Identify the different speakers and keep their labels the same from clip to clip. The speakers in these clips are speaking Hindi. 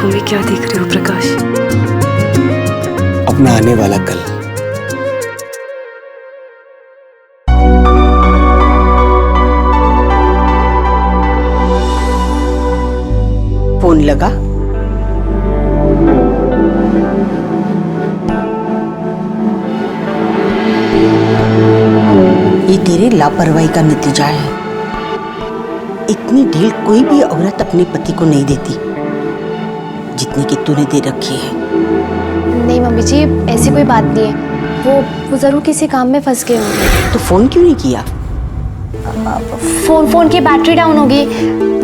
Speaker 1: अभी क्या देख रहे हो प्रकाश?
Speaker 2: अपना आने वाला कल।
Speaker 3: फोन लगा? ये तेरे लापरवाही का नतीजा है। इतनी ढील कोई भी औरत अपने पति को नहीं देती जितनी कि तूने दे रखी है।
Speaker 4: नहीं मम्मी जी, ऐसी कोई बात नहीं है। वो जरूर किसी काम में फंस गए होंगे।
Speaker 3: तो फोन क्यों नहीं किया?
Speaker 4: फोन की बैटरी डाउन होगी।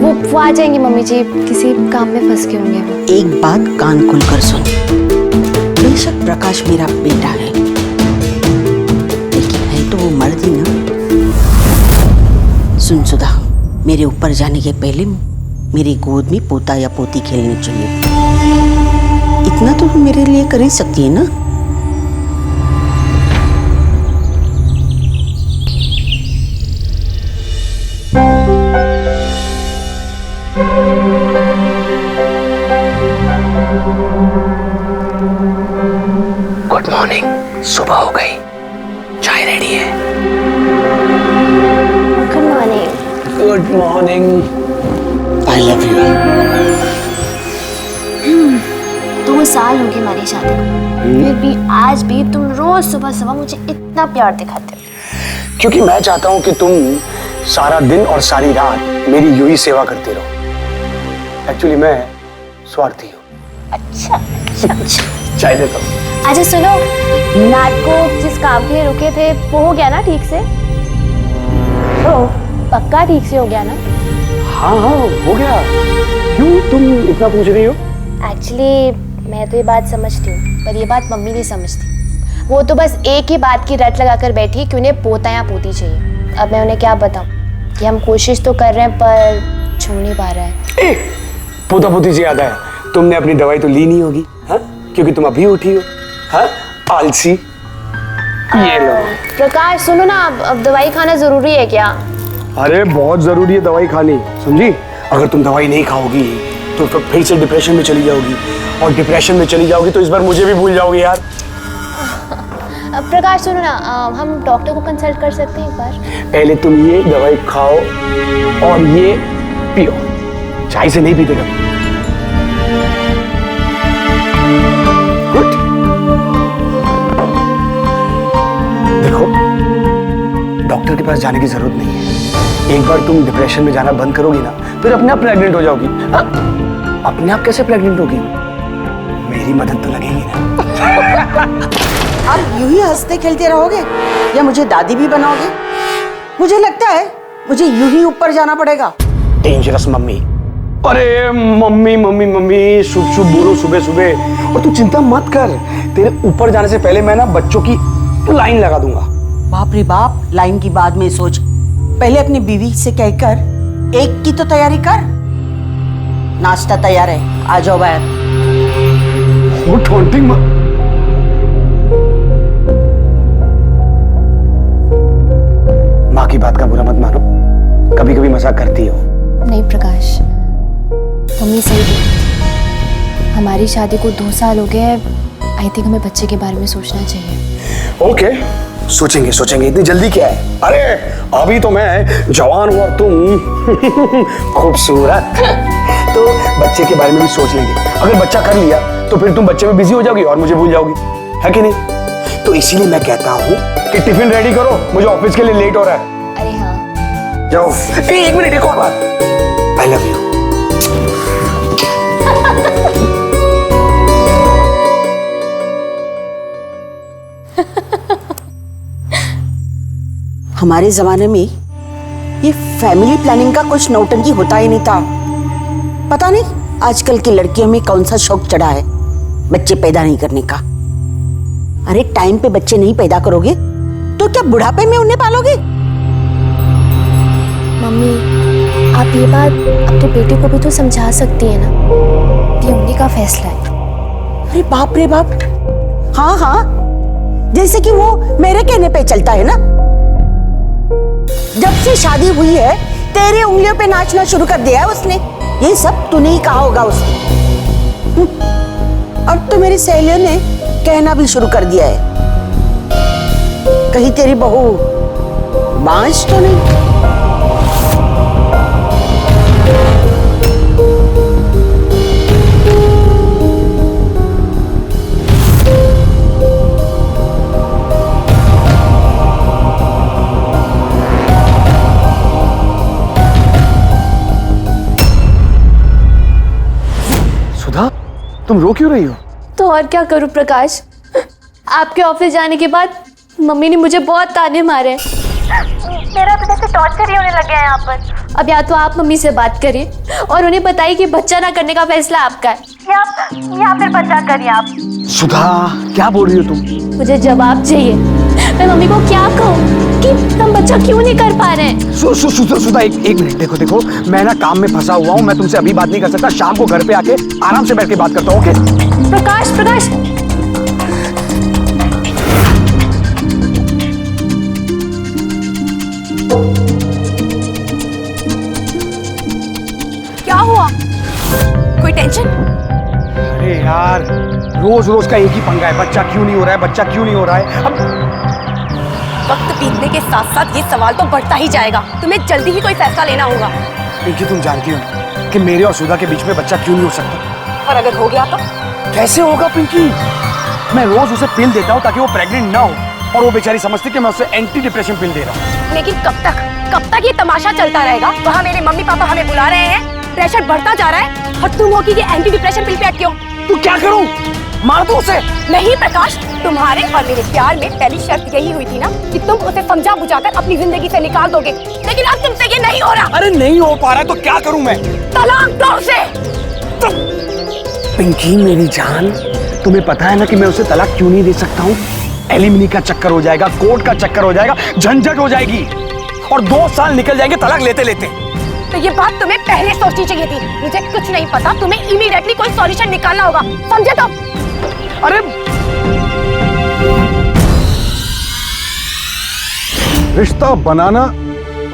Speaker 4: वो आ जाएंगे मम्मी जी, किसी काम में फंस गए होंगे वो।
Speaker 3: एक बात कान खुलकर सुन। बेशक प्रकाश मेरा बेटा है, लेकिन है तो वो मर्द ही ना। सुन सुधा, मेरे ऊपर जाने के पहले मेरी गोद में पोता या पोती खेलनी चाहिए। इतना तो तुम मेरे लिए कर ही सकती है ना।
Speaker 2: गुड मॉर्निंग, सुबह हो गई, चाय रेडी है।
Speaker 4: Good morning.
Speaker 2: Good morning. I love you.
Speaker 4: 2 साल हो गए हमारी शादी को, फिर भी आज भी तुम रोज सुबह सुबह मुझे इतना प्यार दिखाते हो।
Speaker 2: क्योंकि मैं चाहता हूं कि तुम सारा दिन और सारी रात मेरी यूं ही सेवा करते रहो। एक्चुअली मैं स्वार्थी हूँ।
Speaker 4: अच्छा अच्छा अच्छा।
Speaker 2: चाय देता हूँ।
Speaker 4: अच्छा सुनो, नाट को जिस काम के लिए रुके थे वो हो गया ना ठीक से? पक्का ठीक से हो गया ना?
Speaker 2: हाँ हाँ हो गया। क्यों तुम इतना पूछ रही हो?
Speaker 4: एक्चुअली मैं तो ये बात समझती हूँ, पर ये बात मम्मी नहीं समझती। वो तो बस एक ही बात की रट लगाकर बैठी कि उन्हें पोता या पोती चाहिए। अब मैं उन्हें क्या बताऊँ कि हम कोशिश तो कर रहे हैं पर छू नहीं पा रहा है।
Speaker 2: पोता पोती से याद आया, तुमने अपनी दवाई तो ली नहीं होगी, हाँ? क्योंकि तुम अभी उठी हो, हाँ? आलसी। ये लो।
Speaker 4: प्रकाश सुनो ना, अब दवाई खाना जरूरी है क्या?
Speaker 2: अरे बहुत जरूरी है दवाई खानी, समझी? अगर तुम दवाई नहीं खाओगी तो फिर से डिप्रेशन में चली जाओगी, और डिप्रेशन में चली जाओगी तो इस बार मुझे भी भूल जाओगी यार।
Speaker 4: प्रकाश सुनो ना, हम डॉक्टर को कंसल्ट कर सकते हैं एक बार?
Speaker 2: पहले तुम ये दवाई खाओ और ये पियो, चाय से नहीं पीते कभी। गुड। देखो, डॉक्टर के पास जाने की जरूरत नहीं है। एक बार तुम डिप्रेशन में जाना बंद करोगी ना, फिर अपने आप प्रेग्नेंट हो जाओगी। अपने आप कैसे प्रेग्नेंट होगी? मेरी मदद तो लगेगी ना।
Speaker 3: आप यूं ही हंसते खेलते रहोगे या मुझे दादी भी बनाओगे? मुझे लगता है मुझे यूं ही ऊपर जाना पड़ेगा।
Speaker 2: Dangerous mummy. अरे मम्मी मम्मी मम्मी, शुभ शुभ बोलो सुबह सुबह। और तू चिंता मत कर, तेरे ऊपर जाने से पहले मैं ना बच्चों की लाइन लगा दूंगा।
Speaker 3: बाप रे बाप, लाइन की बाद में सोच, पहले अपनी बीवी से कहकर एक की तो तैयारी कर। नाश्ता तैयार है, आ जाओ बाहर।
Speaker 2: वो टॉन्टिंग माँ की बात का बुरा मत मानो, कभी कभी मजाक करती हो।
Speaker 4: नहीं प्रकाश, मम्मी सही बोली। हमारी शादी को 2 साल हो गए। आई थिंक हमें बच्चे के बारे में सोचना चाहिए।
Speaker 2: ओके, सोचेंगे सोचेंगे, इतनी जल्दी क्या है? अरे अभी तो मैं जवान हूँ और तुम खूबसूरत। तो बच्चे के बारे में भी सोच लेंगे। अगर बच्चा कर लिया तो फिर तुम बच्चे में बिजी हो जाओगी और मुझे भूल जाओगी, है कि नहीं? तो इसीलिए मैं कहता हूँ कि टिफिन रेडी करो, मुझे ऑफिस के लिए लेट हो रहा है।
Speaker 4: अरे हाँ,
Speaker 2: जाओ। एक मिनट, एक और बात। I love you.
Speaker 3: हमारे जमाने में ये फैमिली प्लानिंग का कुछ नौटंकी होता ही नहीं था। पता नहीं आजकल की लड़कियों में कौन सा शौक चढ़ा है बच्चे पैदा नहीं करने का। अरे टाइम पे बच्चे नहीं पैदा करोगे तो क्या बुढ़ापे में उन्हें पालोगे?
Speaker 4: मम्मी आप ये बात अपने बेटे को भी तो समझा सकती है ना, ये उन्हीं का फैसला है।
Speaker 3: अरे बाप रे बाप, हाँ हाँ, जैसे कि वो मेरे कहने पे चलता है ना। जब से शादी हुई है तेरे उंगलियों पे नाचना शुरू कर दिया है उसने। ये सब तूने ही कहा होगा उसने। अब तो मेरी सहेलियों ने कहना भी शुरू कर दिया है, कहीं तेरी बहू बांझ तो नहीं।
Speaker 2: सुधा, तुम रो क्यों रही हो?
Speaker 4: तो और क्या करूं प्रकाश, आपके ऑफिस जाने के बाद मम्मी ने मुझे बहुत ताने मारे। मेरा तो जैसे टॉर्चर ही होने लग गया है यहाँ पर। अब या तो आप मम्मी से बात करिए और उन्हें बताइए कि बच्चा ना करने का फैसला आपका है, या फिर बच्चा करिए आप।
Speaker 2: सुधा, क्या बोल रही हो तुम?
Speaker 4: मुझे जवाब चाहिए। मैं मम्मी को क्या कहूँ कि हम बच्चा क्यों नहीं कर पा रहे हैं?
Speaker 2: सुधा, एक मिनट, देखो, मैं ना काम में फंसा हुआ हूँ, मैं तुमसे अभी बात नहीं कर सकता। शाम को घर पे आके आराम से बैठ के बात करता हूँ, ओके?
Speaker 4: प्रकाश, क्या हुआ? कोई टेंशन?
Speaker 2: अरे यार, रोज रोज का एक ही पंगा है, बच्चा क्यों नहीं हो रहा है, बच्चा क्यों नहीं हो रहा है। अब
Speaker 1: वक्त बीतने के साथ साथ ये सवाल तो बढ़ता ही जाएगा। तुम्हें जल्दी ही कोई फैसला लेना होगा।
Speaker 2: पिंकी, तुम जानती हो ना कि मेरे और सुधा के बीच में बच्चा क्यों नहीं हो सकता।
Speaker 1: और अगर हो गया तो?
Speaker 2: कैसे होगा पिंकी? मैं रोज उसे पिल देता हूँ ताकि वो प्रेग्नेंट ना हो, और वो बेचारी समझती कि मैं उसे एंटी डिप्रेशन पिल दे रहा हूँ।
Speaker 1: लेकिन कब तक ये तमाशा चलता रहेगा? वहाँ मेरे मम्मी पापा हमें बुला रहे हैं, प्रेशर बढ़ता जा रहा है, और तुम हो कि ये एंटी डिप्रेशन पिल पे अटके हो।
Speaker 2: तो क्या करूँ? मार दो उसे?
Speaker 1: नहीं प्रकाश, तुम्हारे और मेरे प्यार में पहली शर्त यही हुई थी ना कि तुम उसे समझा बुझाकर अपनी जिंदगी से निकाल दोगे, लेकिन अब तुमसे ये नहीं हो रहा।
Speaker 2: अरे नहीं हो पा रहा है तो क्या करूँ मैं?
Speaker 1: तलाक दो उसे।
Speaker 2: पिंकी मेरी जान, तुम्हें पता है ना कि मैं उसे तलाक क्यों नहीं दे सकता हूँ? एलिमनी का चक्कर हो जाएगा, कोर्ट का चक्कर हो जाएगा, झंझट हो जाएगी, और 2 साल निकल जाएंगे तलाक लेते लेते।
Speaker 1: तो ये बात तुम्हें पहले सोचनी चाहिए थी। मुझे कुछ नहीं पता, तुम्हें इमीडिएटली कोई सॉल्यूशन निकालना होगा, समझे? तो
Speaker 2: अरे
Speaker 5: रिश्ता बनाना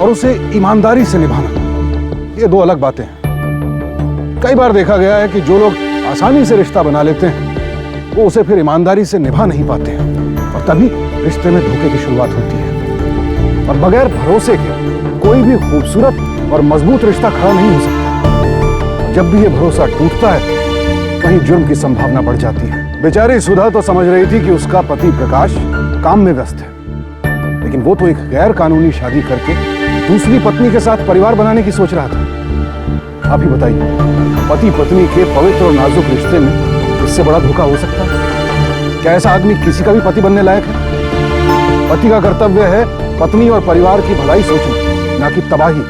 Speaker 5: और उसे ईमानदारी से निभाना, ये 2 अलग बातें हैं। कई बार देखा गया है कि जो लोग आसानी से रिश्ता बना लेते हैं वो उसे फिर ईमानदारी से निभा नहीं पाते हैं, और तभी रिश्ते में धोखे की शुरुआत होती है। और बगैर भरोसे के कोई भी खूबसूरत और मजबूत रिश्ता खड़ा नहीं हो सकता। जब भी ये भरोसा टूटता है वहीं जुर्म की संभावना बढ़ जाती है। बेचारी सुधा तो समझ रही थी कि उसका पति प्रकाश काम में व्यस्त है, लेकिन वो तो एक गैर कानूनी शादी करके दूसरी पत्नी के साथ परिवार बनाने की सोच रहा था। आप ही बताइए, पति पत्नी के पवित्र और नाजुक रिश्ते में इससे बड़ा धोखा हो सकता है? क्या ऐसा आदमी किसी का भी पति बनने लायक है? पति का कर्तव्य है पत्नी और परिवार की भलाई सोचना, ना कि तबाही।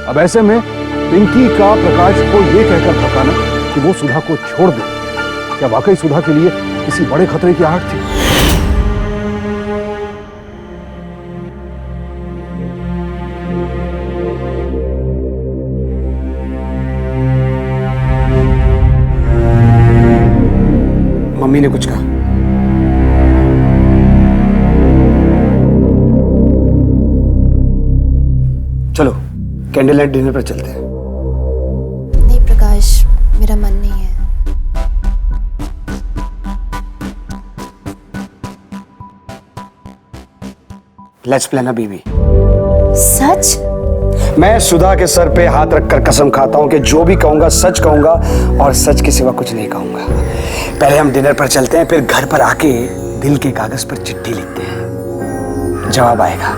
Speaker 5: अब ऐसे में पिंकी का प्रकाश को ये कहकर भड़काना कि वो सुधा को छोड़ दे, क्या वाकई सुधा के लिए किसी बड़े खतरे की आहट थी?
Speaker 2: मम्मी ने कुछ कहा? चलो कैंडल लाइट डिनर पर चलते हैं।
Speaker 4: नहीं प्रकाश, मेरा मन नहीं है।
Speaker 2: Let's plan a baby.
Speaker 4: सच?
Speaker 2: मैं सुधा के सर पे हाथ रखकर कसम खाता हूं कि जो भी कहूंगा सच कहूंगा, और सच के सिवा कुछ नहीं कहूंगा। पहले हम डिनर पर चलते हैं, फिर घर पर आके दिल के कागज पर चिट्ठी लिखते हैं, जवाब आएगा।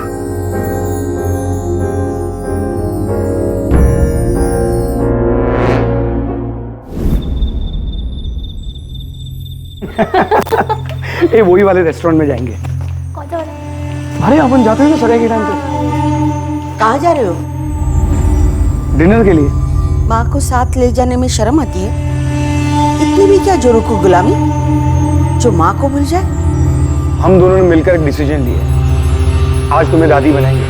Speaker 2: ये वही वाले रेस्टोरेंट में जाएंगे।
Speaker 4: कौन सा वाला?
Speaker 2: अरे अपन जाते हैं ना सगाई के टाइम पे।
Speaker 3: कहाँ जा रहे हो?
Speaker 2: डिनर के लिए।
Speaker 3: माँ को साथ ले जाने में शर्म आती है? इतनी भी क्या जोरों को गुलामी जो माँ को भूल जाए?
Speaker 2: हम दोनों ने मिलकर एक डिसीजन लिया, आज तुम्हें दादी बनाएंगे।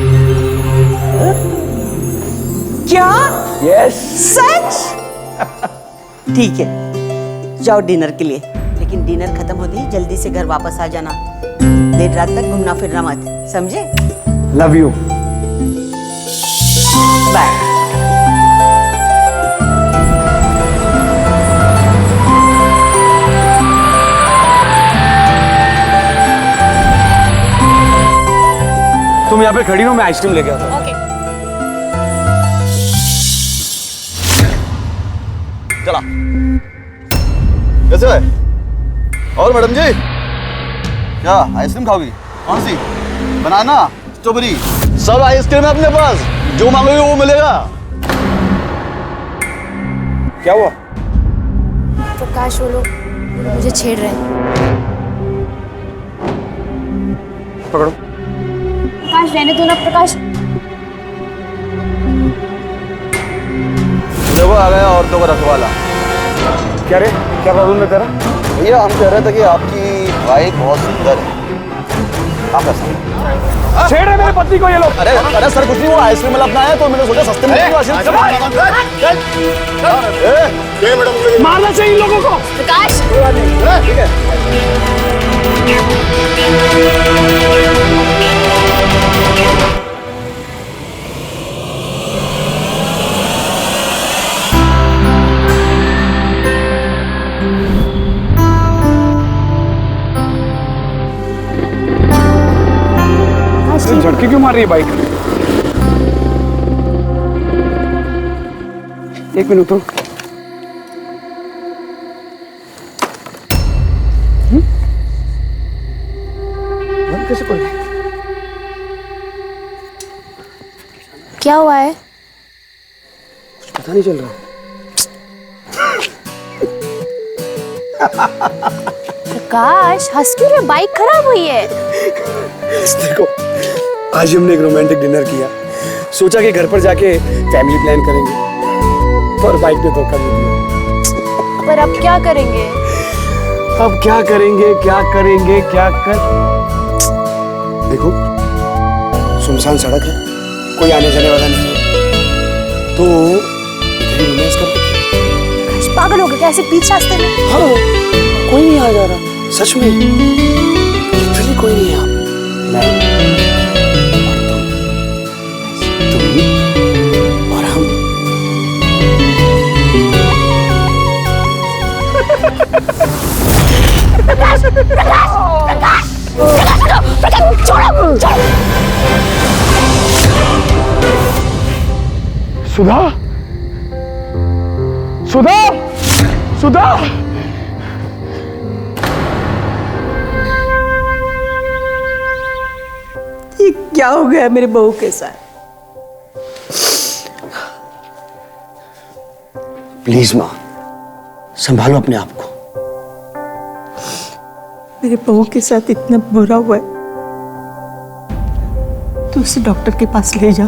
Speaker 3: क्या?
Speaker 2: यस।
Speaker 3: सच? ठीक है, जाओ डिनर के लिए, लेकिन डिनर खत्म होते ही जल्दी से घर वापस आ जाना। देर रात तक घूमना फिरना मत, समझे?
Speaker 2: Love you.
Speaker 3: बाय।
Speaker 2: तुम यहाँ पे खड़ी हो, मैं आइसक्रीम लेके आता हूँ।
Speaker 1: ओके।
Speaker 6: चला कैसे है? और मैडम जी क्या आइसक्रीम खाओगी? कौन सी? बनाना, स्ट्रॉबेरी, सब आइसक्रीम है अपने पास, जो मांगोगे वो मिलेगा।
Speaker 2: क्या हुआ?
Speaker 4: प्रकाश वो लोग मुझे छेड़ रहे हैं।
Speaker 2: पकड़ो।
Speaker 4: प्रकाश रहने दो ना प्रकाश।
Speaker 6: देखो आ गया औरतों का रखवाला।
Speaker 2: क्या रे, क्या प्रॉब्लम है तेरा?
Speaker 6: भैया हम कह रहे थे कि आपकी वाइफ बहुत सुंदर है, आप ऐसा
Speaker 2: छेड़ रहे मेरे पति को ये लोग।
Speaker 6: अरे अरे सर कुछ नहीं, वो आइसक्रीम वाला अपना है तो मैंने सोचा सस्ते में
Speaker 2: मारना चाहिए इन लोगों को।
Speaker 4: प्रकाश
Speaker 6: ठीक है।
Speaker 2: झटके क्यों मार रही है बाइक? एक मिनट तो। कैसे पड़ गई?
Speaker 4: क्या हुआ है?
Speaker 2: कुछ पता नहीं चल रहा।
Speaker 4: प्रकाश हंस क्यों रहे? बाइक खराब हुई है।
Speaker 2: देखो, आज हमने एक रोमांटिक डिनर किया, सोचा कि घर पर जाके फैमिली प्लान करेंगे, पर बाइक ने धोखा दे दिया।
Speaker 4: पर अब क्या करेंगे?
Speaker 2: अब क्या करेंगे, क्या करेंगे, क्या कर। देखो, सुनसान सड़क है, कोई आने जाने वाला नहीं है, तो इधर ही रोमांस कर लेते हैं।
Speaker 4: प्रकाश पागल हो गए क्या? ऐसे बीच रास्ते में?
Speaker 2: हाँ, कोई नहीं आ जा रहा, सच में लिटरली कोई नहीं है। मैं और तुम और हम। सुधा, सुधा, सुधा।
Speaker 3: ये क्या हो गया मेरे बहू के साथ?
Speaker 2: प्लीज माँ, संभालो अपने आप को।
Speaker 3: मेरे बहू के साथ इतना बुरा हुआ है तो उसे डॉक्टर के पास ले जा।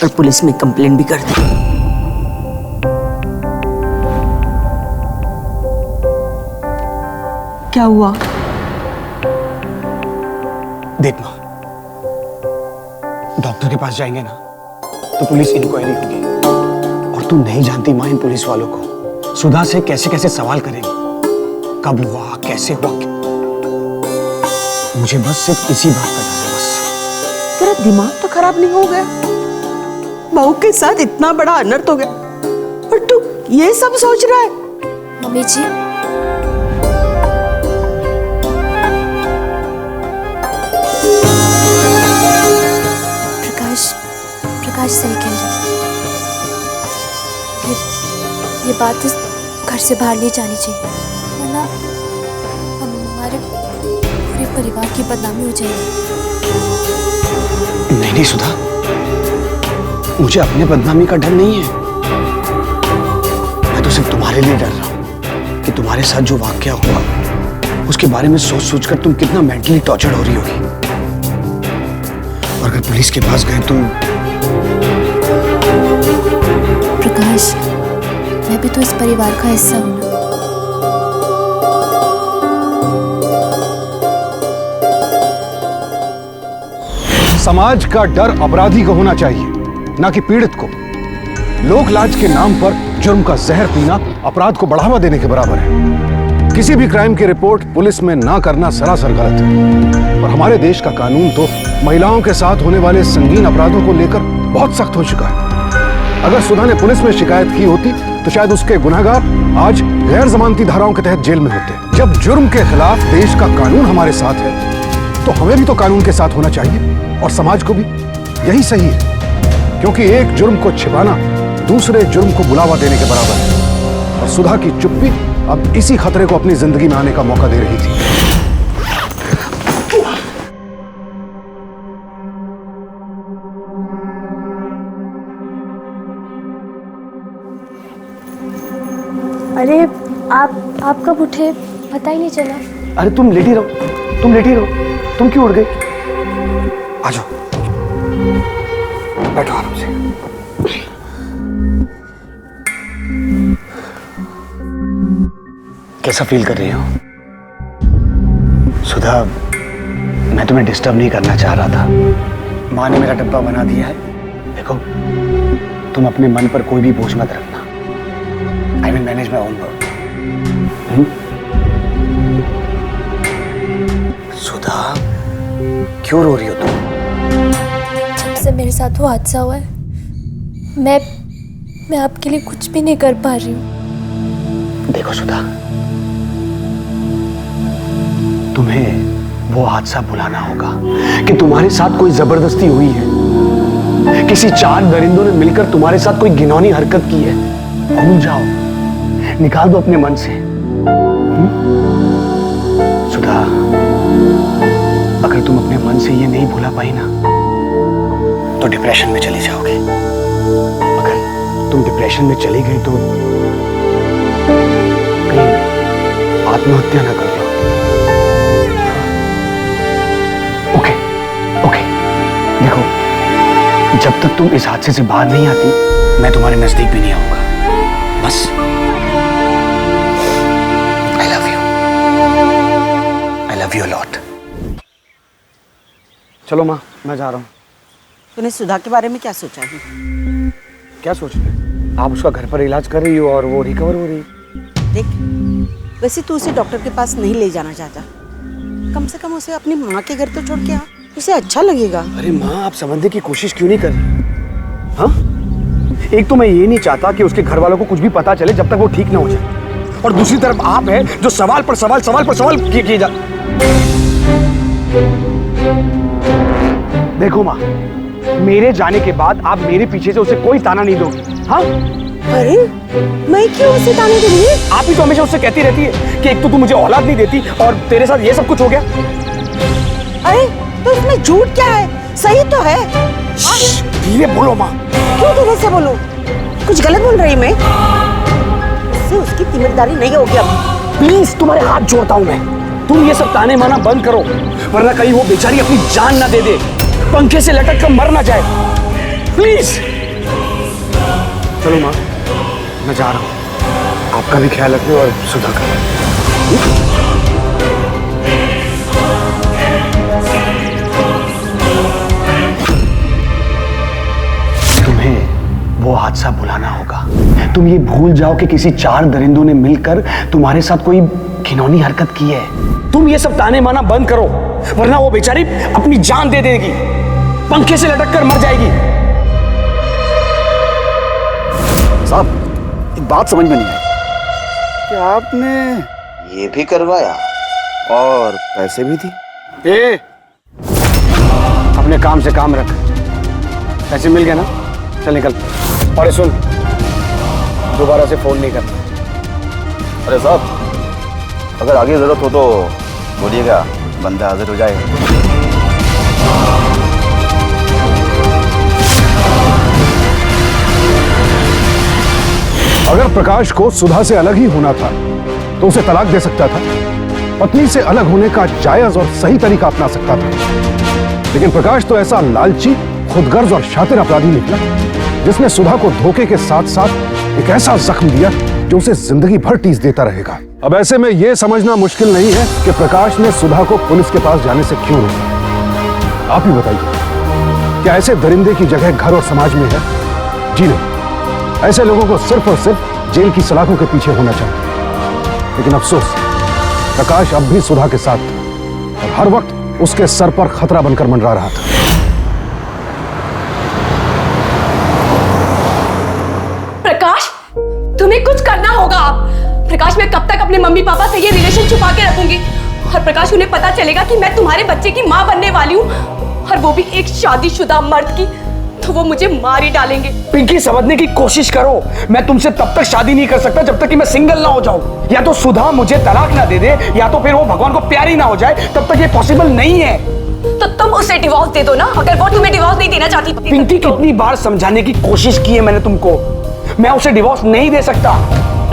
Speaker 3: और पुलिस में कंप्लेंट भी कर दे। क्या हुआ?
Speaker 2: देख माँ, डॉक्टर के पास जाएंगे ना तो पुलिस इंक्वायरी होगी, और तू नहीं जानती माँ इन पुलिस वालों को। सुधा से कैसे कैसे सवाल करेंगे, कब हुआ, कैसे हुआ। मुझे बस सिर्फ इसी बात का डर है, बस।
Speaker 3: तेरा दिमाग तो खराब नहीं हो गया? बहू के साथ इतना बड़ा अनर्थ हो गया और तू ये सब सोच रहा है?
Speaker 4: मम्मी जी प्रकाश सही कह रहे हैं। ये बात इस घर से बाहर नहीं जानी चाहिए, वरना हमारे पूरे परिवार की बदनामी हो जाएगी।
Speaker 2: नहीं नहीं सुधा, मुझे अपने बदनामी का डर नहीं है। मैं तो सिर्फ तुम्हारे लिए डर रहा हूं कि तुम्हारे साथ जो वाकया हुआ उसके बारे में सोच सोचकर तुम कितना मेंटली टॉर्चर्ड हो रही होगी। और अगर पुलिस के पास गए तो।
Speaker 4: प्रकाश, मैं भी तो इस परिवार का हिस्सा हूं ना।
Speaker 5: समाज का डर अपराधी को होना चाहिए, ना कि पीड़ित को। लोक लाज के नाम पर जुर्म का जहर पीना अपराध को बढ़ावा देने के बराबर है। किसी भी क्राइम की रिपोर्ट पुलिस में ना करना सरासर गलत है। और हमारे देश का कानून तो महिलाओं के साथ होने वाले संगीन अपराधों को लेकर बहुत सख्त हो चुका है। अगर सुधा ने पुलिस में शिकायत की होती तो शायद उसके गुनहगार आज गैर जमानती धाराओं के तहत जेल में होते। जब जुर्म के खिलाफ देश का कानून हमारे साथ है तो हमें भी तो कानून के साथ होना चाहिए, और समाज को भी। यही सही है, क्योंकि एक जुर्म को छिपाना दूसरे जुर्म को बुलावा देने के बराबर है। और सुधा की चुप्पी अब इसी खतरे को अपनी जिंदगी में आने का मौका दे रही थी।
Speaker 4: अरे आप कब उठे, पता ही नहीं चला।
Speaker 2: अरे तुम लेटी रहो, तुम लेटी रहो। तुम क्यों उठ गई? आ जाओ, बैठो आराम से। कैसा फील कर रही हो सुधा? मैं तुम्हें डिस्टर्ब नहीं करना चाह रहा था। माँ ने मेरा डब्बा बना दिया है। देखो, तुम अपने मन पर कोई भी बोझ मत रखना। I will manage my own work. सुधा, क्यों रो रही हो तुम?
Speaker 4: जब से मेरे साथ वो हादसा हुआ है, मैं आपके लिए कुछ भी नहीं कर पा रही हूँ।
Speaker 2: देखो सुधा, तुम्हें वो हादसा भुलाना होगा कि तुम्हारे साथ कोई जबरदस्ती हुई है। किसी चार दरिंदों ने मिलकर तुम्हारे साथ कोई घिनौनी हरकत की है। भूल जाओ, निकाल दो अपने मन से। सुधा, अगर तुम अपने मन से ये नहीं भुला पाई ना तो डिप्रेशन में चले जाओगे। अगर तुम डिप्रेशन में चली गई तो कहीं आत्महत्या ना कर लो। Okay, okay. देखो, जब तक तुम इस हादसे से बाहर नहीं आती, मैं तुम्हारे नजदीक भी नहीं आऊंगा। बस, I love you a lot. चलो माँ, मैं जा रहा हूँ।
Speaker 3: तूने सुधा के बारे में क्या सोचा है?
Speaker 2: क्या सोच रहे हैं? आप उसका घर पर इलाज कर रही हो और वो रिकवर हो रही है।
Speaker 3: देख, वैसे तू उसे डॉक्टर के पास नहीं ले जाना चाहता। कम से कम उसे अपनी माँ के घर तो छोड़ के आ, उसे अच्छा लगेगा।
Speaker 2: अरे माँ, आप समझने की कोशिश क्यों नहीं कर रही? हाँ, एक तो मैं ये नहीं चाहता कि उसके घर वालों को कुछ भी पता चले जब तक वो ठीक ना हो जाए, और दूसरी तरफ आप है जो सवाल पर सवाल किए जा। देखो माँ, मेरे जाने के बाद आप मेरे पीछे से उसे कोई ताना नहीं दोगे। हाँ?
Speaker 3: अरे मैं क्यों उसे ताने दूंगी?
Speaker 2: आप ही तो हमेशा उससे कहती रहती है कि एक तो तू मुझे औलाद नहीं देती और तेरे साथ ये सब कुछ हो गया।
Speaker 3: अरे तो इसमें झूठ क्या है? सही तो है।
Speaker 2: धीरे बोलो माँ।
Speaker 3: क्यों धीरे से बोलूं? कुछ गलत बोल रही मैं? इससे उसकी जिम्मेदारी नहीं होगी अब।
Speaker 2: प्लीज, तुम्हारे हाथ जोड़ता हूं मैं। तुम ये सब ताने माना बंद करो, वरना कहीं वो बेचारी अपनी जान ना दे दे, पंखे से लटक कर मर ना जाए। प्लीज चलो माँ, मैं जा रहा हूँ। आपका भी ख्याल रखना और सुधा का। तुम्हें वो हादसा भुलाना होगा। तुम ये भूल जाओ कि किसी चार दरिंदों ने मिलकर तुम्हारे साथ कोई घिनौनी हरकत की है। तुम ये सब ताने माना बंद करो, वरना वो बेचारी अपनी जान दे देगी, पंखे से लटक कर मर जाएगी।
Speaker 6: साहब, एक बात समझ में नहीं आई कि आपने ये भी करवाया और पैसे भी दिए।
Speaker 2: ए, अपने काम से काम रख। पैसे मिल गए ना, चल निकल। और सुन, दोबारा से फोन नहीं करना।
Speaker 6: अरे साहब, अगर आगे जरूरत हो तो बोलिएगा, बंदा हाजिर हो जाएगा।
Speaker 5: अगर प्रकाश को सुधा से अलग ही होना था तो उसे तलाक दे सकता था, पत्नी से अलग होने का जायज और सही तरीका अपना सकता था। लेकिन प्रकाश तो ऐसा लालची, खुदगर्ज और शातिर अपराधी निकला जिसने सुधा को धोखे के साथ साथ एक ऐसा जख्म दिया जो उसे जिंदगी भर टीस देता रहेगा। अब ऐसे में यह समझना मुश्किल नहीं है कि प्रकाश ने सुधा को पुलिस के पास जाने से क्यों रोका। आप ही बताइए, क्या ऐसे दरिंदे की जगह घर और समाज में है? जी नहीं, ऐसे लोगों को सिर्फ और सिर्फ जेल की सलाखों के पीछे होना चाहिए। लेकिन अफसोस, प्रकाश अब भी सुधा के साथ था और हर वक्त उसके सर पर खतरा बनकर मंडरा रहा था।
Speaker 1: प्रकाश, तुम्हें कुछ करना होगा। आप प्रकाश, मैं कब तक अपने मम्मी पापा से ये रिलेशन छुपा के रखूंगी? और प्रकाश, उन्हें पता चलेगा कि मैं तुम्हारे बच्चे की माँ बनने वाली हूँ, और वो भी एक शादीशुदा मर्द की, तो वो मुझे मार ही डालेंगे।
Speaker 2: पिंकी, समझने की कोशिश करो। मैं तुमसे तब तक शादी नहीं कर सकता जब तक कि मैं सिंगल ना हो जाऊं। या तो सुधा मुझे तलाक ना दे दे, या तो फिर वो भगवान को प्यारी ना हो जाए। तब तक ये पॉसिबल नहीं है।
Speaker 1: तो तुम उसे डिवोर्स दे दो ना, अगर वो तुम्हें डिवोर्स नहीं देना चाहती।
Speaker 2: पिंकी, कितनी बार समझाने की कोशिश की है मैंने तुमको। मैं उसे डिवोर्स नहीं दे सकता।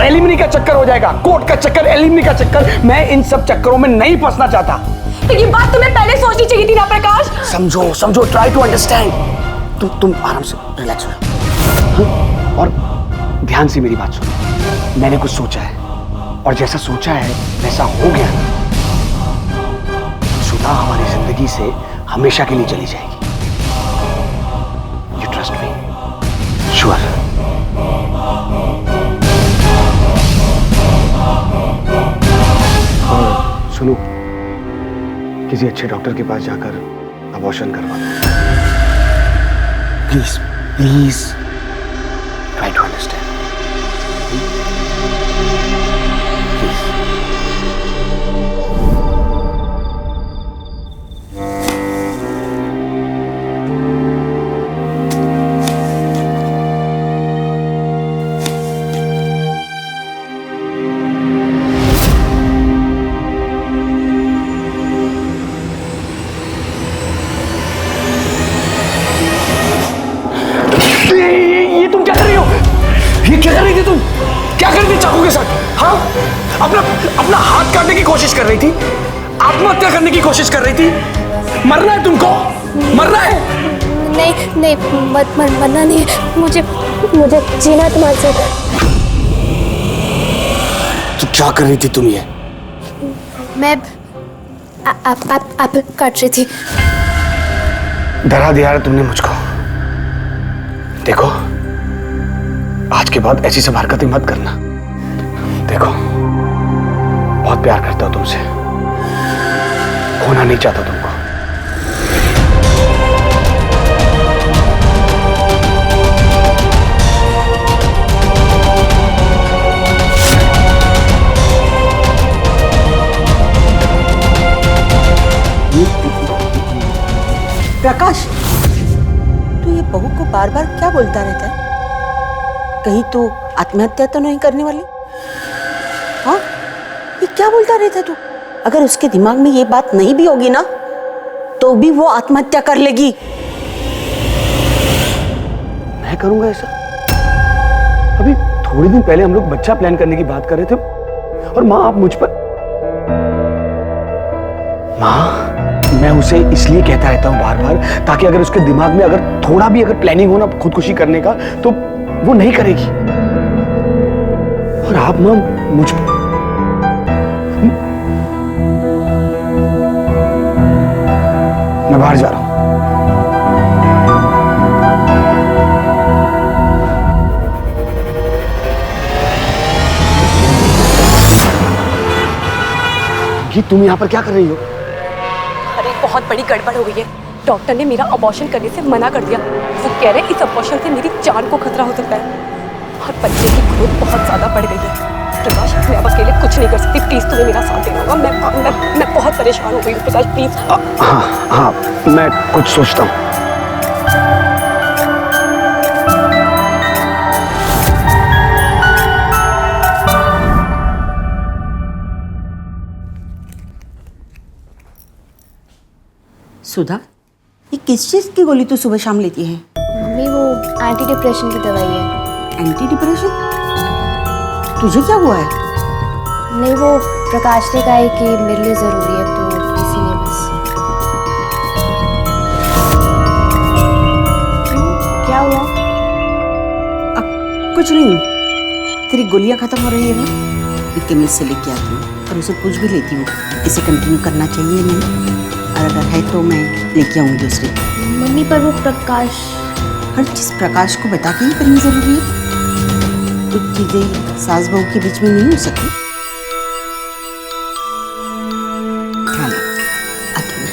Speaker 2: एलिमनी का चक्कर हो जाएगा, कोर्ट का चक्कर, एलिमनी का चक्कर। मैं इन सब चक्करों में नहीं फंसना चाहता।
Speaker 1: तो ये बात तुम्हें पहले सोचनी चाहिए थी ना प्रकाश।
Speaker 2: समझो समझो, ट्राई टू अंडरस्टैंड। तुम आराम से रिलैक्स हो जाओ, हाँ? और ध्यान से मेरी बात सुनो। मैंने कुछ सोचा है, और जैसा सोचा है वैसा हो गया ना, सुधा हमारी जिंदगी से हमेशा के लिए चली जाएगी। You trust me? श्योर? सुनो, किसी अच्छे डॉक्टर के पास जाकर अबॉर्शन करवा दो। Please please try to understand. ये तुम क्या कर रही हो? ये क्या कर रही थी तुम? क्या कर रही थी चाकू के साथ? हाँ, अपना हाथ काटने की कोशिश कर रही थी, आत्महत्या करने की कोशिश कर रही थी। मरना है तुमको, मरना है।
Speaker 4: नहीं नहीं, मरना नहीं है मुझे, जीना तुम्हारे साथ।
Speaker 2: तो क्या कर रही थी तुम? ये
Speaker 4: मैं आप काट रही थी।
Speaker 2: डरा दिया तुमने मुझको। देखो, आज के बाद ऐसी सब हरकतें मत करना। देखो, बहुत प्यार करता हूं तुमसे, खोना नहीं चाहता तुमको।
Speaker 3: प्रकाश, तू ये बहू को बार बार क्या बोलता रहता है? कहीं तू आत्महत्या तो नहीं करने वाली? हाँ, ये क्या बोलता रहता है तू? अगर उसके दिमाग में ये बात नहीं भी होगी ना, तो भी वो आत्महत्या कर लेगी।
Speaker 2: मैं करूंगा ऐसा? अभी थोड़े दिन पहले हम लोग बच्चा प्लान करने की बात कर रहे थे, और माँ आप मुझ पर। माँ, मैं उसे इसलिए कहता रहता हूँ बार बार, ताकि अगर उसके दिमाग में अगर थोड़ा भी अगर प्लानिंग हो ना खुदकुशी करने का, तो वो नहीं करेगी। और आप माँ मुझ पर। मैं बाहर जा रहा हूं। ये तुम यहाँ पर क्या कर रही हो?
Speaker 1: अरे बहुत बड़ी गड़बड़ हो गई है। डॉक्टर ने मेरा अबॉर्शन करने से मना कर दिया। वो कह रहे हैं इस अबॉर्शन से मेरी जान को खतरा हो सकता है, और बच्चे की ग्रोथ बहुत ज्यादा बढ़ गई है। प्रकाश, मैं अब अकेले कुछ नहीं कर सकती, प्लीज तुम्हें मेरा साथ देना होगा। मैं बहुत परेशान हो गई हूँ प्रकाश, प्लीज।
Speaker 2: हाँ हाँ, मैं कुछ सोचता हूँ।
Speaker 3: सुधा, ये किस चीज की गोली तू सुबह शाम लेती है?
Speaker 4: मम्मी, वो एंटी डिप्रेशन की दवाई है।
Speaker 3: Anti depression? तुझे क्या हुआ है?
Speaker 4: नहीं, वो प्रकाश ने कहा है कि मेरे लिए ज़रूरी है, तो इसीलिए बस। क्या हुआ?
Speaker 3: कुछ नहीं, तेरी गोलियां खत्म हो रही है ना, एक केमिस्ट से लेके आती हूँ और उसे पूछ भी लेती हूँ इसे कंटिन्यू करना चाहिए नहीं, और अगर है तो मैं लेके आऊँगी दूसरी।
Speaker 4: मम्मी, पर वो प्रकाश।
Speaker 3: हर चीज़ प्रकाश को बता के ही करनी जरूरी है। कुछ चीज़ें सास बहू के बीच में नहीं हो सकती। हाँ, आती हूँ।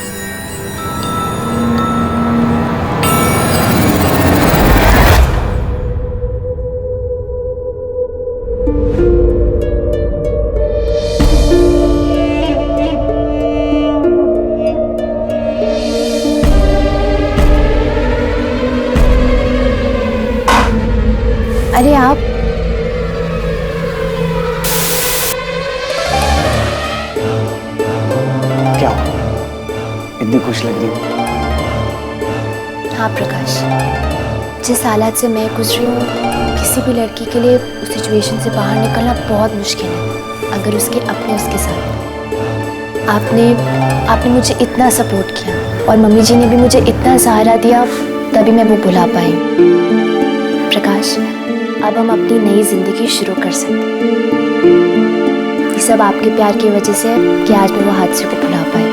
Speaker 2: कितनी खुश लग रही हो।
Speaker 4: हाँ प्रकाश, जिस हालात से मैं गुजरी हूँ, किसी भी लड़की के लिए उस सिचुएशन से बाहर निकलना बहुत मुश्किल है, अगर उसके अपने उसके साथ। आपने मुझे इतना सपोर्ट किया और मम्मी जी ने भी मुझे इतना सहारा दिया, तभी मैं वो भुला पाई। प्रकाश, अब हम अपनी नई जिंदगी शुरू कर सकते हैं। ये सब आपके प्यार की वजह से है कि आज मैं वो हादसे को भुला पाई।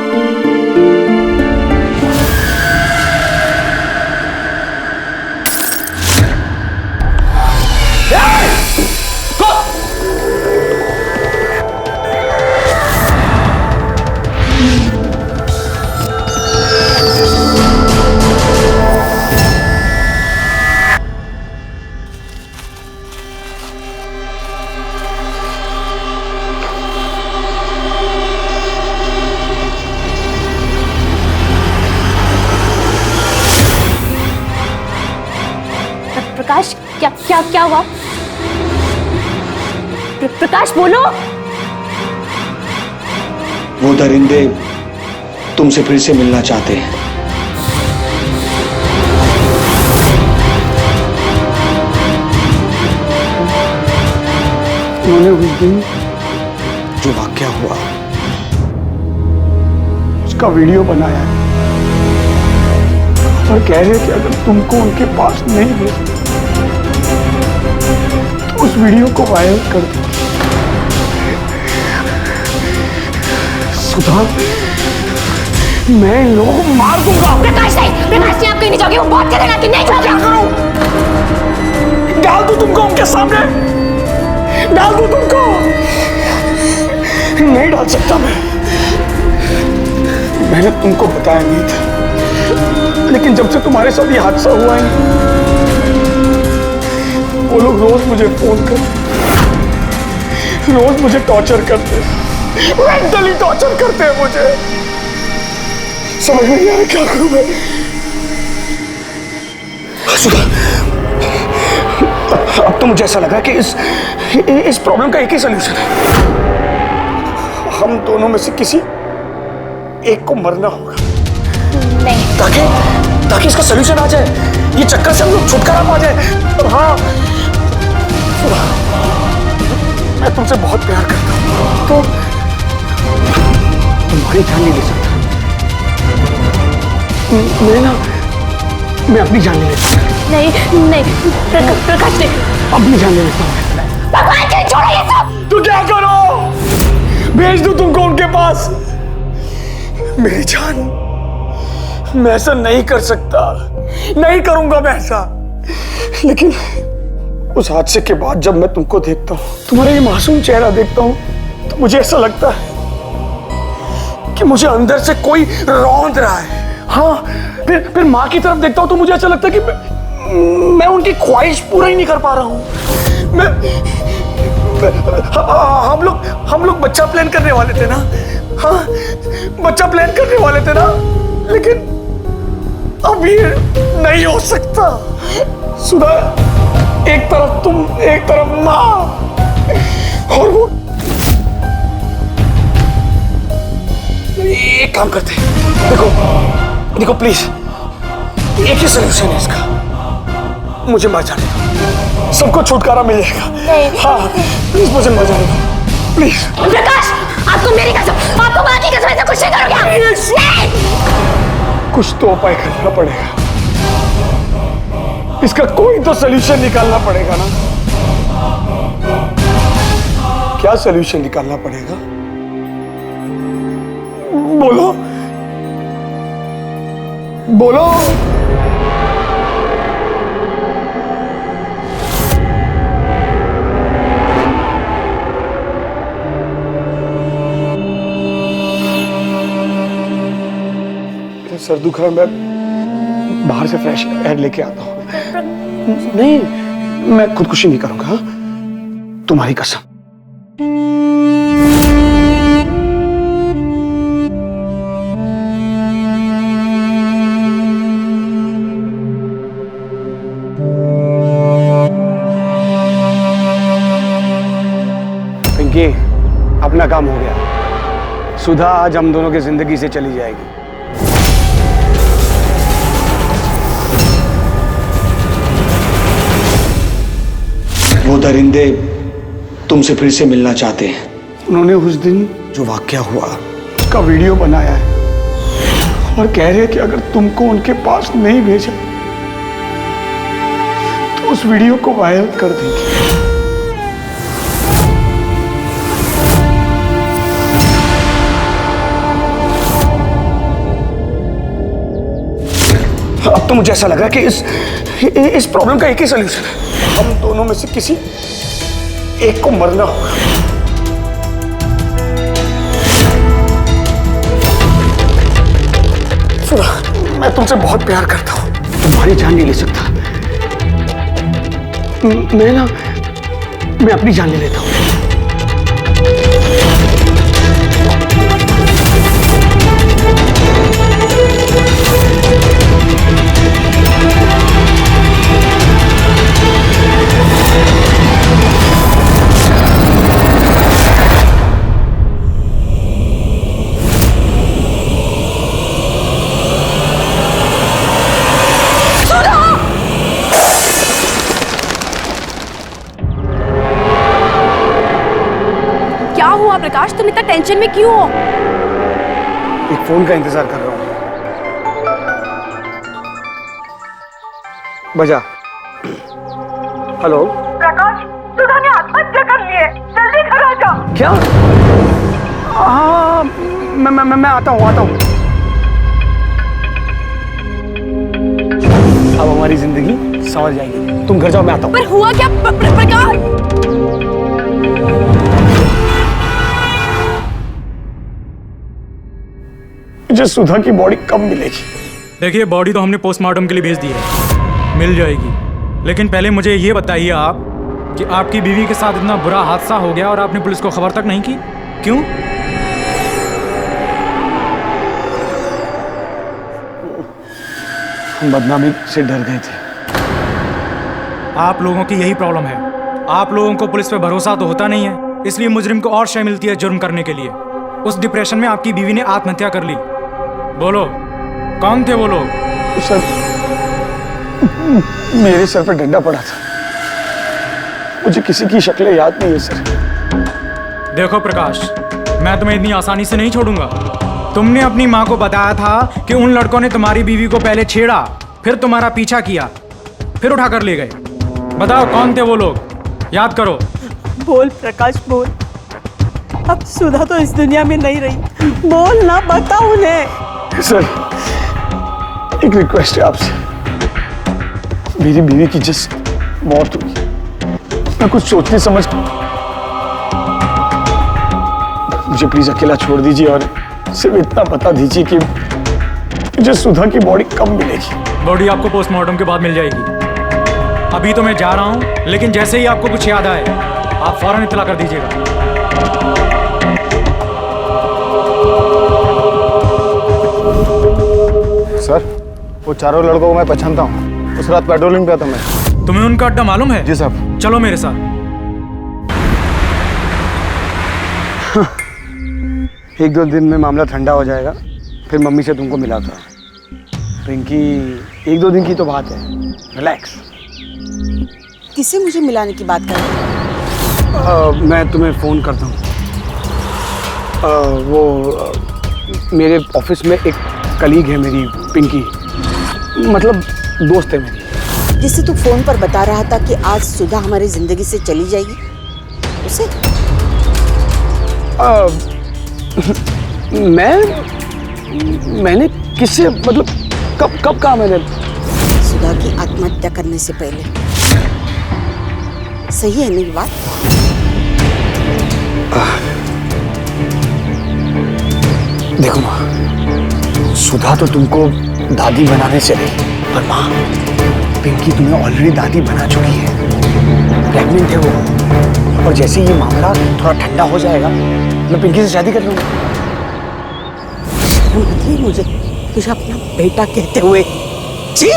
Speaker 1: प्रकाश, क्या क्या क्या हुआ? प्रकाश बोलो।
Speaker 2: वो दरिंदे तुमसे फिर से मिलना चाहते हैं। उन्होंने उस दिन जो वाकया हुआ उसका वीडियो बनाया है और कह रहे कि अगर तुमको उनके पास नहीं भेज तो उस वीडियो को वायरल कर दो। सुधा, मैं इन लोगों को मार दूंगा।
Speaker 1: प्रकाश नहीं, आप कहीं नहीं जाओगे, वो बहुत खतरनाक है, नहीं जाओगे।
Speaker 2: क्या करूं? डाल दूं तुमको उनके सामने? डाल दूं तुमको? नहीं डाल सकता मैंने तुमको बताया नहीं था, लेकिन जब से तुम्हारे साथ ये हादसा हुआ है वो लोग रोज मुझे फोन करते, रोज मुझे टॉर्चर करते, मेंटली टॉर्चर करते हैं मुझे। समझ नहीं आ रहा क्या करूं मैं। सुधा, अब तो मुझे ऐसा लगा कि इस प्रॉब्लम का एक ही सलूशन है, हम दोनों में से किसी एक को मरना होगा।
Speaker 4: नहीं,
Speaker 2: ताकि इसका सलूशन आ जाए, ये चक्कर से हम लोग छुटकारा पा जाए। और हाँ सुधा, मैं तुमसे बहुत प्यार करता हूँ, तो तुम्हारी जान नहीं ले सकता। मैं अपनी जान नहीं ले सकता।
Speaker 1: नहीं, प्रकाश नहीं,
Speaker 2: अपनी जान नहीं ले सकता।
Speaker 1: भगवान के छोड़ो ये सब।
Speaker 2: तो क्या करो? भेज दूं तुमको उनके पास? मेरी जान, मैं ऐसा नहीं कर सकता, नहीं करूंगा मैं ऐसा। लेकिन उस हादसे के बाद जब मैं तुमको देखता हूं, तुम्हारा ये मासूम चेहरा देखता हूं, तो मुझे ऐसा लगता है कि मुझे अंदर से कोई रौंद रहा है। हाँ, फिर माँ की तरफ देखता हूं तो मुझे ऐसा लगता है कि मैं उनकी ख्वाहिश पूरा ही नहीं कर पा रहा हूं। हम लोग बच्चा प्लान करने वाले थे ना। हाँ, बच्चा प्लान करने वाले थे ना, लेकिन अब ये नहीं हो सकता। सुधा, एक तरफ तुम, एक तरफ माँ, और वो एक काम करते हैं, देखो प्लीज, एक ही सलूशन है इसका, मुझे मर जाने दो, सबको छुटकारा मिल जाएगा। हाँ प्लीज मुझे मर जाने दो, प्लीज।
Speaker 1: प्रकाश, आपको मेरी कसम, आपको माँ की कसम, ऐसा कुछ नहीं करोगे।
Speaker 2: कुछ तो उपाय करना पड़ेगा, इसका कोई तो सलूशन निकालना पड़ेगा ना। क्या सलूशन निकालना पड़ेगा? बोलो बोलो। सर दुख रहा, मैं बाहर से फ्रेश एयर लेके आता हूँ। नहीं, मैं खुदकुशी नहीं करूंगा, हाँ? तुम्हारी कसम। पिंकी, अपना काम हो गया। सुधा आज हम दोनों की जिंदगी से चली जाएगी। वो दरिंदे तुमसे फिर से मिलना चाहते हैं। उन्होंने उस दिन जो वाकया हुआ उसका वीडियो बनाया है और कह रहे हैं कि अगर तुमको उनके पास नहीं भेजा तो उस वीडियो को वायरल कर देंगे। अब तो मुझे ऐसा लग रहा है कि इस प्रॉब्लम का एक ही सलूशन है, हम दोनों में से किसी एक को मरना होगा। सुना, मैं तुमसे बहुत प्यार करता हूं, तुम्हारी जान नहीं ले सकता। मैं अपनी जान ले लेता हूं।
Speaker 1: क्या हुआ प्रकाश, तुम इतना टेंशन में क्यों हो?
Speaker 2: एक फोन का इंतजार कर रहा हूं। बजा। हेलो
Speaker 7: प्रकाश, सुधा ने आत्महत्या कर ली है, जल्दी घर आ जा।
Speaker 2: क्या? हाँ, मैं आता हूँ। अब हमारी जिंदगी संवर जाएगी। तुम घर जाओ, मैं आता हूँ।
Speaker 1: पर हुआ क्या प्रकाश?
Speaker 2: मुझे सुधा की बॉडी कब मिलेगी?
Speaker 8: देखिए, बॉडी तो हमने पोस्टमार्टम के लिए भेज दी है, मिल जाएगी। लेकिन पहले मुझे ये बताइए आप कि आपकी बीवी के साथ इतना बुरा हादसा हो गया और आपने पुलिस को खबर तक नहीं की, क्यों?
Speaker 2: हम बदनामी से डर गए थे।
Speaker 8: आप लोगों की यही प्रॉब्लम है, आप लोगों को पुलिस पे भरोसा तो होता नहीं है, इसलिए मुजरिम को और शय मिलती है जुर्म करने के लिए। उस डिप्रेशन में आपकी बीवी ने आत्महत्या कर ली। बोलो, कौन थे वो लोग?
Speaker 2: सर, मेरे सर पर डंडा पड़ा था, मुझे किसी की शक्लें याद नहीं है सर।
Speaker 8: देखो प्रकाश, मैं तुम्हें इतनी आसानी से नहीं छोड़ूंगा। तुमने अपनी माँ को बताया था कि उन लड़कों ने तुम्हारी बीवी को पहले छेड़ा, फिर तुम्हारा पीछा किया, फिर उठा कर ले गए। बताओ कौन थे वो लोग, याद करो।
Speaker 7: बोल प्रकाश, बोल। अब सुधा तो इस दुनिया में नहीं रही, बोल ना, बता उन्हें।
Speaker 2: सर, एक रिक्वेस्ट है आपसे। मेरी बीवी की जिस मौत हुई, मैं कुछ सोचने समझ, मुझे प्लीज अकेला छोड़ दीजिए और सिर्फ इतना बता दीजिए कि मुझे सुधा की बॉडी कब मिलेगी।
Speaker 8: बॉडी आपको पोस्टमार्टम के बाद मिल जाएगी। अभी तो मैं जा रहा हूँ, लेकिन जैसे ही आपको कुछ याद आए आप फौरन इत्तला कर दीजिएगा।
Speaker 6: सर, वो चारों लड़कों को मैं पहचानता हूँ, उस रात पेट्रोलिंग पे था मैं।
Speaker 8: तुम्हें उनका अड्डा मालूम है?
Speaker 6: जी साहब।
Speaker 8: चलो मेरे साथ।
Speaker 2: एक दो दिन में मामला ठंडा हो जाएगा, फिर मम्मी से तुमको मिलाता हूँ। पिंकी, एक दो दिन की तो बात है, रिलैक्स।
Speaker 3: किसे मुझे मिलाने की बात कर रहे हो?
Speaker 2: मैं तुम्हें फ़ोन करता हूँ। मेरे ऑफिस में एक कलीग है मेरी, पिंकी, मतलब दोस्त है मेरी।
Speaker 3: जिसे तू फोन पर बता रहा था कि आज सुधा हमारी जिंदगी से चली जाएगी, उसे?
Speaker 2: मैंने किससे, मतलब कब कहा मैंने?
Speaker 3: सुधा की आत्महत्या करने से पहले। सही है मेरी बात?
Speaker 2: देखो माँ, सुधा तो तुमको दादी बनाने से नहीं, पर माँ, पिंकी तुम्हें ऑलरेडी दादी बना चुकी है, प्रेग्नेंट है वो। और जैसे ये मामला थोड़ा ठंडा हो जाएगा, मैं पिंकी से शादी कर लूंगा।
Speaker 3: मुझे तुझे अपना बेटा कहते हुए जी?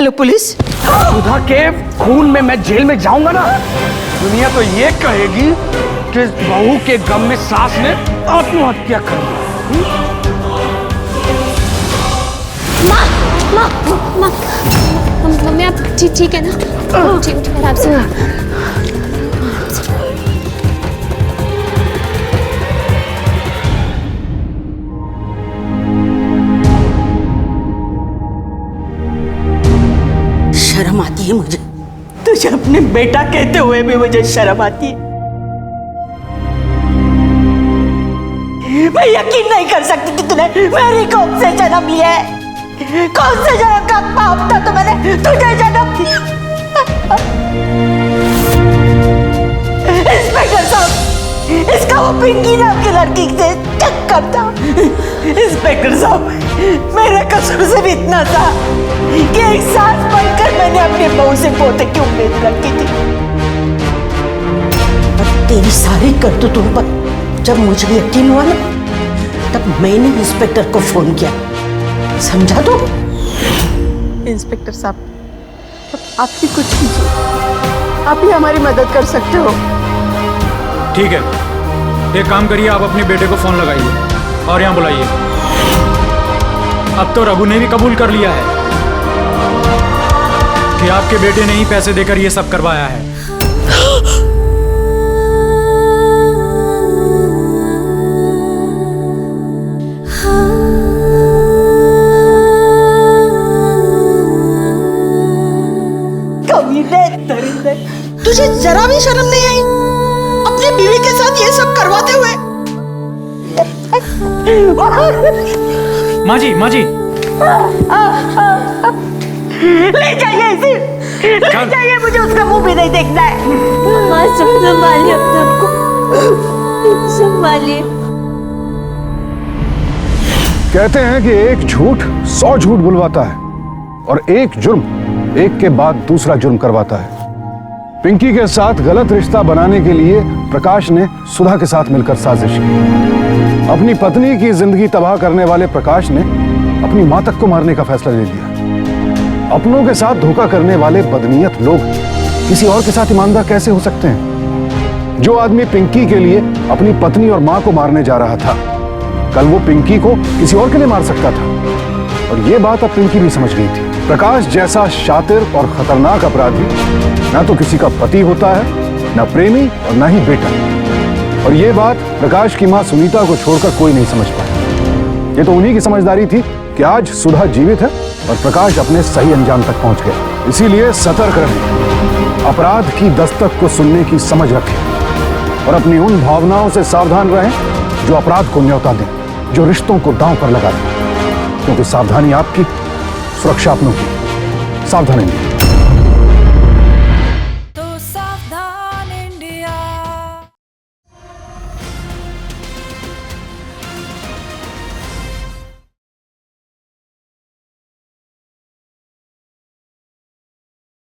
Speaker 7: Hello police.
Speaker 2: सुधा के खून में मैं जेल में जाऊंगा ना, दुनिया तो ये कहेगी कि बहू के गम में सास ने आत्महत्या कर ली।
Speaker 4: मम्मी आप ठीक है ना? ठीक आराम से।
Speaker 3: शर्म आती है मुझे।
Speaker 7: तुझे अपने बेटा कहते हुए भी मुझे शर्म आती है। मैं यकीन नहीं कर सकती कि तूने मेरी कौन से जन्म लिया है। कौन से जन्म का पाप था तो मैंने तुझे जन्म दिया। इंस्पेक्टर साहब, इसका वो पिंकी नाम की लड़की से चक्कर था। इंस्पेक्टर साहब, मेरे कसूर से भी इतना था कि एक सास बनकर मैंने अपनी बहू से पोते की उम्मीद रखी थी।
Speaker 3: पर तेरी सारी करतूतों पर जब मुझे यकीन हुआ ना, तब मैंने इंस्पेक्टर को फोन किया। समझा तो?
Speaker 7: इंस्पेक्टर साहब, आप ही कुछ कीजिए, आप ही हमारी मदद कर सकते हो।
Speaker 8: ठीक है, एक काम करिए, आप अपने बेटे को फोन लगाइए और यहाँ बुलाइए। अब तो रघु ने भी कबूल कर लिया है कि आपके बेटे ने ही पैसे देकर ये सब करवाया है।
Speaker 7: तुझे जरा भी शर्म नहीं आई अपनी बीवी के साथ ये सब करवाते हुए?
Speaker 8: माँ जी, माँ जी,
Speaker 7: ले जाइए इसे, ले जाइए, मुझे उसका मुंह भी नहीं देखना है।
Speaker 4: संभालिए अपने आप को, संभालिए।
Speaker 5: कहते हैं कि एक झूठ 100 झूठ बुलवाता है और एक जुर्म एक के बाद दूसरा जुर्म करवाता है। पिंकी के साथ गलत रिश्ता बनाने के लिए प्रकाश ने सुधा के साथ मिलकर साजिश की। अपनी पत्नी की जिंदगी तबाह करने वाले प्रकाश ने अपनी मां तक को मारने का फैसला ले लिया। अपनों के साथ धोखा करने वाले बदनीयत लोग किसी और के साथ ईमानदार कैसे हो सकते हैं? जो आदमी पिंकी के लिए अपनी पत्नी और मां को मारने जा रहा था, कल वो पिंकी को किसी और के लिए मार सकता था। और ये बात अब पिंकी भी समझ गई थी। प्रकाश जैसा शातिर और खतरनाक अपराधी ना तो किसी का पति होता है, ना प्रेमी और ना ही बेटा। और ये बात प्रकाश की मां सुनीता को छोड़कर कोई नहीं समझ पाया। ये तो उन्हीं की समझदारी थी कि आज सुधा जीवित है और प्रकाश अपने सही अंजाम तक पहुंच गया। इसीलिए सतर्क रहें, अपराध की दस्तक को सुनने की समझ रखें और अपनी उन भावनाओं से सावधान रहें जो अपराध को न्योता दें, जो रिश्तों को दांव पर लगा दें। क्योंकि सावधानी आपकी, सुरक्षा अपनों की। सावधानी।